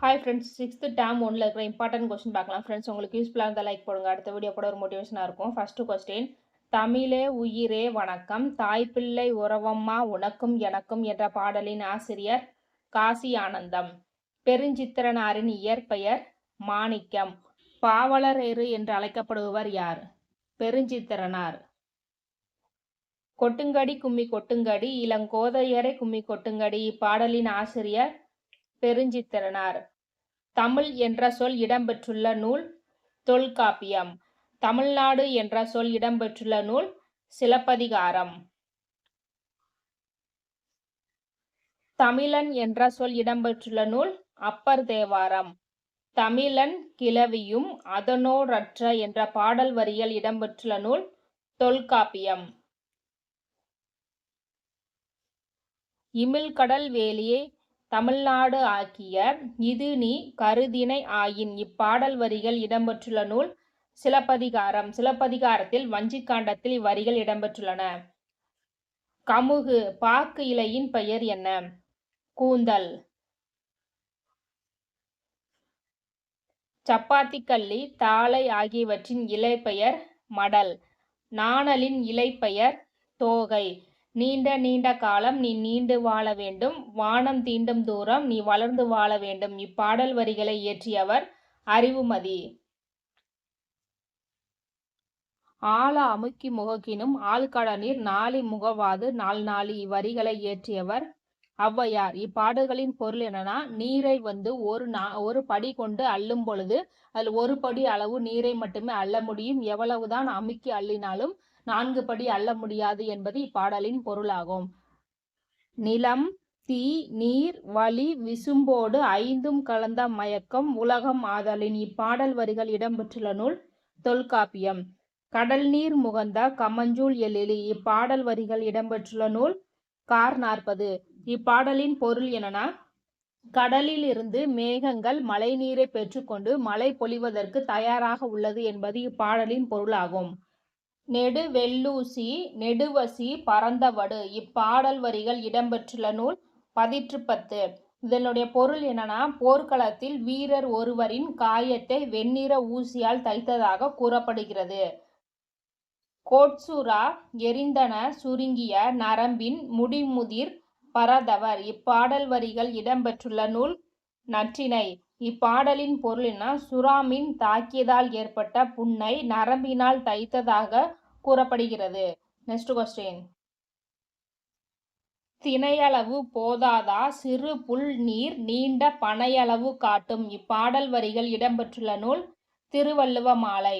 Hi friends, 6th term 1ல் இருக்கிற important question பார்க்கலாம். ஃப்ரெண்ட்ஸ், உங்களுக்கு யூஸ்ஃபுல்லாக இருந்தால் லைக் போடுங்க. அடுத்த வீடியோ கூட ஒரு மோட்டிவேஷனாக இருக்கும். ஃபஸ்ட்டு கொஸ்டின், தமிழே உயிரே வணக்கம், தாய்ப்பிள்ளை உறவம்மா உனக்கும் எனக்கும் என்ற பாடலின் ஆசிரியர் காசி ஆனந்தம். பெருஞ்சித்திரனாரின் இயற்பெயர் மாணிக்கம். பாவலரேறு என்று அழைக்கப்படுபவர் யார்? பெருஞ்சித்திரனார். கொட்டுங்கடி கும்மி கொட்டுங்கடி இளங்கோதையரை கும்மி கொட்டுங்கடி இப்பாடலின் ஆசிரியர் பெருஞ்சித்திரனார். தமிழ் என்ற சொல் இடம்பெற்றுள்ள நூல் தொல்காப்பியம். தமிழ்நாடு என்ற சொல் இடம்பெற்றுள்ள நூல் சிலப்பதிகாரம். தமிழன் என்ற சொல் இடம்பெற்றுள்ள நூல் அப்பர் தேவாரம். தமிழன் கிளவியும் அதனோடற்ற என்ற பாடல் வரிகள் இடம்பெற்றுள்ள நூல் தொல்காப்பியம். இமிழ்கடல் வேலியை தமிழ்நாடு ஆக்கிய இது நீ கருதினை ஆயின் இப்பாடல் வரிகள் இடம்பெற்றுள்ள நூல் சிலப்பதிகாரம். சிலப்பதிகாரத்தில் வஞ்சிக்காண்டத்தில் இவ்வரிகள் இடம்பெற்றுள்ளன. கமுகு பாக்கு இலையின் பெயர் என்ன? கூந்தல். சப்பாத்தி கள்ளி தாளை ஆகியவற்றின் இலை பெயர் மடல். நாணலின் இலை பெயர் தோகை. நீண்ட நீண்ட காலம் நீ நீண்டு வாழ வேண்டும், வானம் தீண்டும் தூரம் நீ வளர்ந்து வாழ வேண்டும் இப்பாடல் வரிகளை இயற்றியவர் அறிவுமதி. ஆழ அமுக்கி முகக்கினும் ஆழ்கடநீர் நாளி முகவாது நாள் நாளி இவ்வரிகளை இயற்றியவர் ஔவையார். இப்பாடல்களின் பொருள் என்னன்னா, நீரை ஒரு படி கொண்டு அள்ளும் பொழுது அதில் ஒரு படி அளவு நீரை மட்டுமே அள்ள முடியும். எவ்வளவுதான் அமுக்கி அள்ளினாலும் 4 படி அள்ள முடியாது என்பது இப்பாடலின் பொருளாகும். நிலம் தீ நீர் வளி விசும்போடு 5ம் கலந்த மயக்கம் உலகம் ஆதலின் இப்பாடல் வரிகள் இடம்பெற்றுள்ள நூல் தொல்காப்பியம். கடல் நீர் முகந்த கமஞ்சூல் எழிலி இப்பாடல் வரிகள் இடம்பெற்றுள்ள நூல் கார் 40. இப்பாடலின் பொருள் என்னன்னா, கடலில் இருந்து மேகங்கள் மழை நீரை பெற்றுக்கொண்டு மழை பொழிவதற்கு தயாராக உள்ளது என்பது இப்பாடலின் பொருளாகும். நெடு வெள்ளூசி நெடுவசி பரந்தவடு இப்பாடல் வரிகள் இடம்பெற்றுள்ள நூல் பதிற்றுப்பத்து. இதனுடைய பொருள் என்னன்னா, போர்க்களத்தில் வீரர் ஒருவரின் காயத்தை வெண்ணிற ஊசியால் தைத்ததாக கூறப்படுகிறது. கோட்சுரா எரிந்தன சுருங்கிய நரம்பின் முடிமுதிர் பரதவர் இப்பாடல் வரிகள் இடம்பெற்றுள்ள நூல் நற்றிணை. இப்பாடலின் பொருள் என்ன? சுறாமீன் தாக்கியதால் ஏற்பட்ட புண்ணை நரம்பினால் தைத்ததாக கூறப்படுகிறது. நெக்ஸ்ட் கொஸ்டின், திணையளவு போதாதா சிறு புல் நீர் நீண்ட பனையளவு காட்டும் இப்பாடல் வரிகள் இடம்பெற்றுள்ள நூல் திருவள்ளுவ மாலை.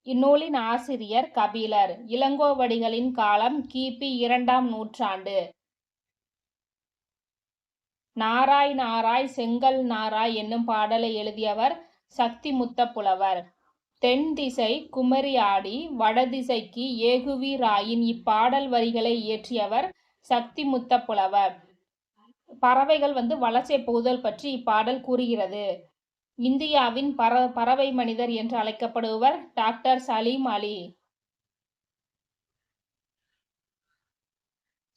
இந்நூலின் ஆசிரியர் கபிலர். இளங்கோவடிகளின் காலம் கிபி 2ஆம் நூற்றாண்டு. நாராய் நாராய் செங்கல் நாராய் என்னும் பாடலை எழுதியவர் சக்திமுத்த புலவர். தென் திசை குமரி ஆடி வடதிசைக்கு ஏகுவீராயின் இப்பாடல் வரிகளை இயற்றியவர் சக்திமுத்த புலவர். பறவைகள் வலசை புகுதல் பற்றி இப்பாடல் கூறுகிறது. இந்தியாவின் பறவை மனிதர் என்று அழைக்கப்படுபவர் டாக்டர் சலீம் அலி.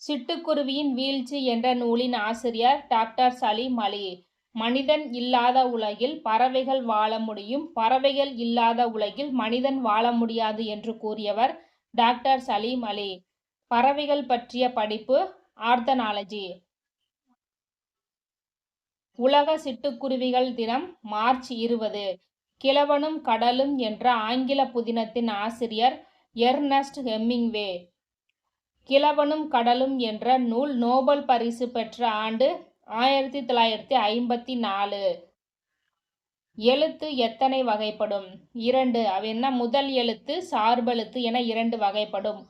சிட்டுக்குருவியின் வீழ்ச்சி என்ற நூலின் ஆசிரியர் டாக்டர் சலீம் அலி. மனிதன் இல்லாத உலகில் பறவைகள் வாழ முடியும், பறவைகள் இல்லாத உலகில் மனிதன் வாழ முடியாது என்று கூறியவர் டாக்டர் சலீம் அலி. பறவைகள் பற்றிய படிப்பு ஆர்த்தனாலஜி. உலக சிட்டுக்குருவிகள் தினம் மார்ச் 20. கிழவனும் கடலும் என்ற ஆங்கில புதினத்தின் ஆசிரியர் எர்னஸ்ட் ஹெமிங்வே. கிழவனும் கடலும் என்ற நூல் நோபல் பரிசு பெற்ற ஆண்டு 1954. எழுத்து எத்தனை வகைப்படும்? 2. அவை என்ன? முதல் எழுத்து சார்பெழுத்து என 2 வகைப்படும்.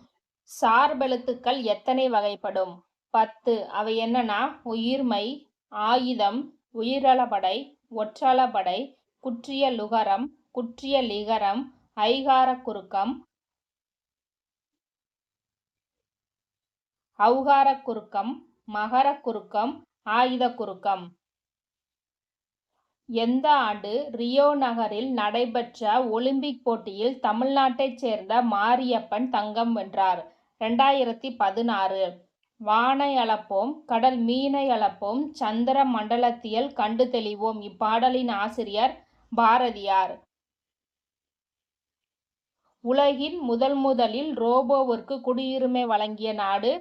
சார்பெழுத்துக்கள் எத்தனை வகைப்படும்? 10. அவை என்னன்னா, உயிர்மை, ஆயுதம், உயிரளபடை, ஒற்றளபடை, குற்றிய லுகரம், குற்றிய லிகரம், ஐகார குறுக்கம், ஔகார குறுக்கம், மகர குறுக்கம், ஆயுத குறுக்கம். எந்த ஆண்டு ரியோ நகரில் நடைபெற்ற ஒலிம்பிக் போட்டியில் தமிழ்நாட்டைச் சேர்ந்த மாரியப்பன் தங்கம் வென்றார்? 2016. வானை அளப்போம், கடல் மீனை அளப்போம், சந்திர மண்டலத்தியல் கண்டு தெளிவோம். இப்பாடலின் ஆசிரியர் பாரதியார். உலகின் முதலில் ரோபோவிற்கு குடியுரிமை வழங்கிய நாடு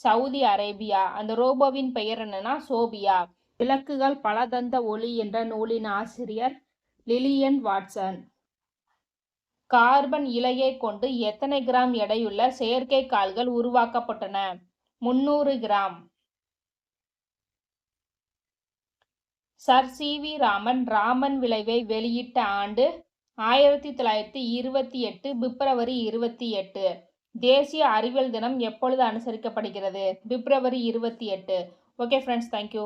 சவுதி அரேபியா. அந்த ரோபோவின் பெயர் என்னன்னா சோபியா. விளக்குகள் பல தந்த ஒளி என்ற நூலின் ஆசிரியர் லிலியன் வாட்சன். கார்பன் இலையை கொண்டு எத்தனை கிராம் எடையுள்ள செயற்கை கால்கள் உருவாக்கப்பட்டன? 300 gram. Sir CV. Raman Raman விளைவை வெளியிட்ட ஆண்டு 1928 பிப்ரவரி 28. தேசிய அறிவியல் தினம் எப்பொழுது அனுசரிக்கப்படுகிறது? பிப்ரவரி 28. Okay friends, thank you.